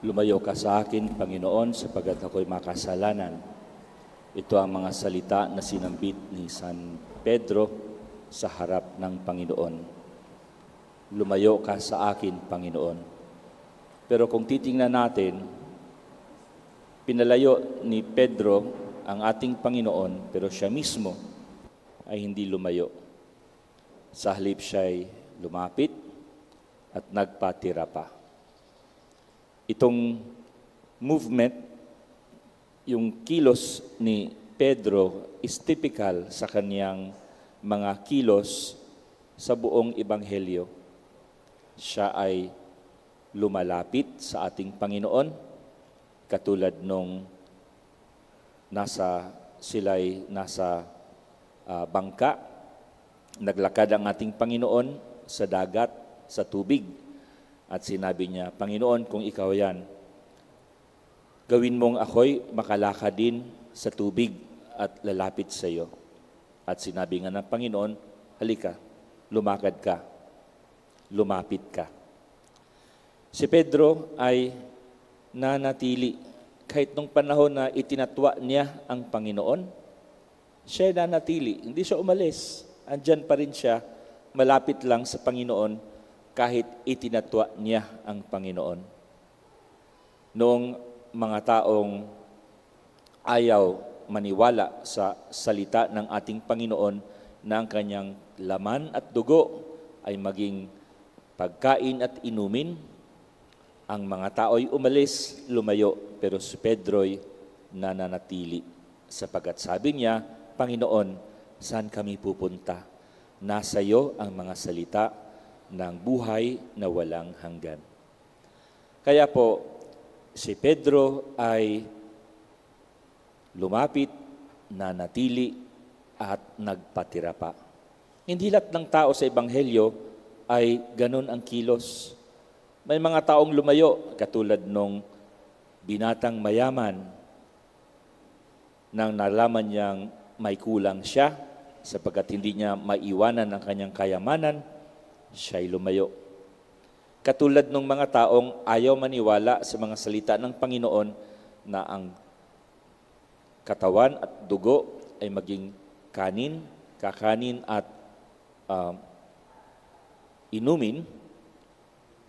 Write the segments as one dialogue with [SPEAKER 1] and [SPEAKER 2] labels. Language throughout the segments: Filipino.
[SPEAKER 1] Lumayo ka sa akin, Panginoon, sapagat ako'y makasalanan. Ito ang mga salita na sinambit ni San Pedro sa harap ng Panginoon. Lumayo ka sa akin, Panginoon. Pero kung titingnan natin, pinalayo ni Pedro ang ating Panginoon, pero siya mismo ay hindi lumayo. Sa halip siya'y lumapit at nagpatira pa. Itong movement, yung kilos ni Pedro is typical sa kaniyang mga kilos sa buong ebanghelyo. Siya ay lumalapit sa ating Panginoon, katulad nung sila'y nasa bangka, naglakad ang ating Panginoon sa dagat, sa tubig. At sinabi niya, Panginoon, kung ikaw yan, gawin mong ako'y makalakad din sa tubig at lalapit sa iyo. At sinabi nga ng Panginoon, halika, lumakad ka, lumapit ka. Si Pedro ay nanatili. Kahit nung panahon na itinatwa niya ang Panginoon, siya ay nanatili. Hindi siya umalis. Andyan pa rin siya, malapit lang sa Panginoon, kahit itinatwa niya ang Panginoon. Noong mga taong ayaw maniwala sa salita ng ating Panginoon na ang kanyang laman at dugo ay maging pagkain at inumin, ang mga tao'y umalis, lumayo, pero si Pedro'y nananatili. Sapagat sabi niya, Panginoon, saan kami pupunta? Nasa iyo ang mga salita ng buhay na walang hanggan. Kaya po, si Pedro ay lumapit, nanatili, at nagpatira pa. Hindi lahat ng tao sa Ebanghelyo ay ganun ang kilos. May mga taong lumayo, katulad nung binatang mayaman, nang nalaman niyang may kulang siya, sapagkat hindi niya maiwanan ang kanyang kayamanan, siya'y lumayo. Katulad ng mga taong ayaw maniwala sa mga salita ng Panginoon na ang katawan at dugo ay maging kakanin at inumin,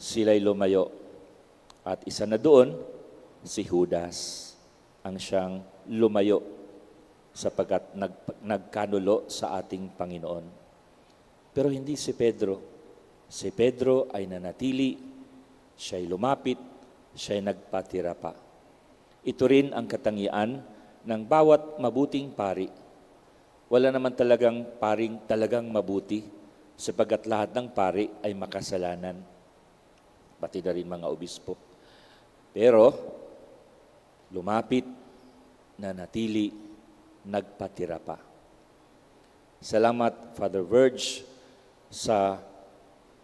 [SPEAKER 1] sila'y lumayo. At isa na doon, si Judas ang siyang lumayo sapagkat nagkanulo sa ating Panginoon. Pero hindi si Pedro. Si Pedro ay nanatili, siya'y lumapit, siya'y nagpatira pa. Ito rin ang katangian ng bawat mabuting pari. Wala naman talagang paring talagang mabuti, sapagkat lahat ng pari ay makasalanan. Pati na rin mga obispo. Pero, lumapit, nanatili, nagpatira pa. Salamat, Father Verge, sa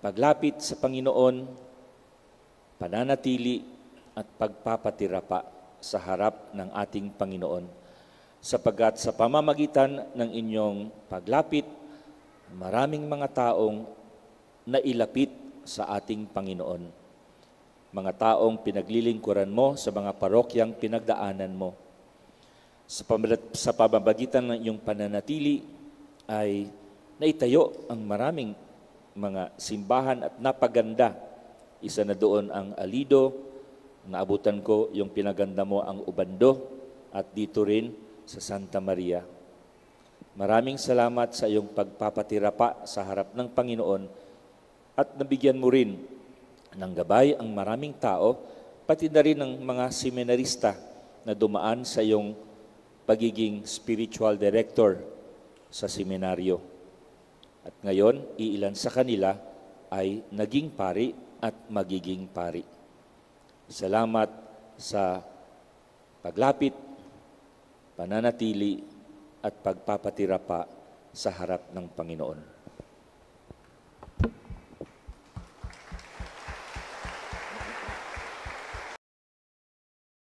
[SPEAKER 1] paglapit sa Panginoon, pananatili at pagpapatira pa sa harap ng ating Panginoon. Sapagat sa pamamagitan ng inyong paglapit, maraming mga taong nailapit sa ating Panginoon. Mga taong pinaglilingkuran mo sa mga parokyang pinagdaanan mo. Sa pamamagitan ng iyong pananatili ay naitayo ang maraming mga simbahan at napaganda. Isa na doon ang Alido, naabutan ko yung pinaganda mo ang Ubando, at dito rin sa Santa Maria. Maraming salamat sa iyong pagpapatira pa sa harap ng Panginoon at nabigyan mo rin ng gabay ang maraming tao, pati na rin ng mga seminarista na dumaan sa iyong pagiging spiritual director sa seminaryo. At ngayon, iilan sa kanila ay naging pari at magiging pari. Salamat sa paglapit, pananatili, at pagpapatira pa sa harap ng Panginoon.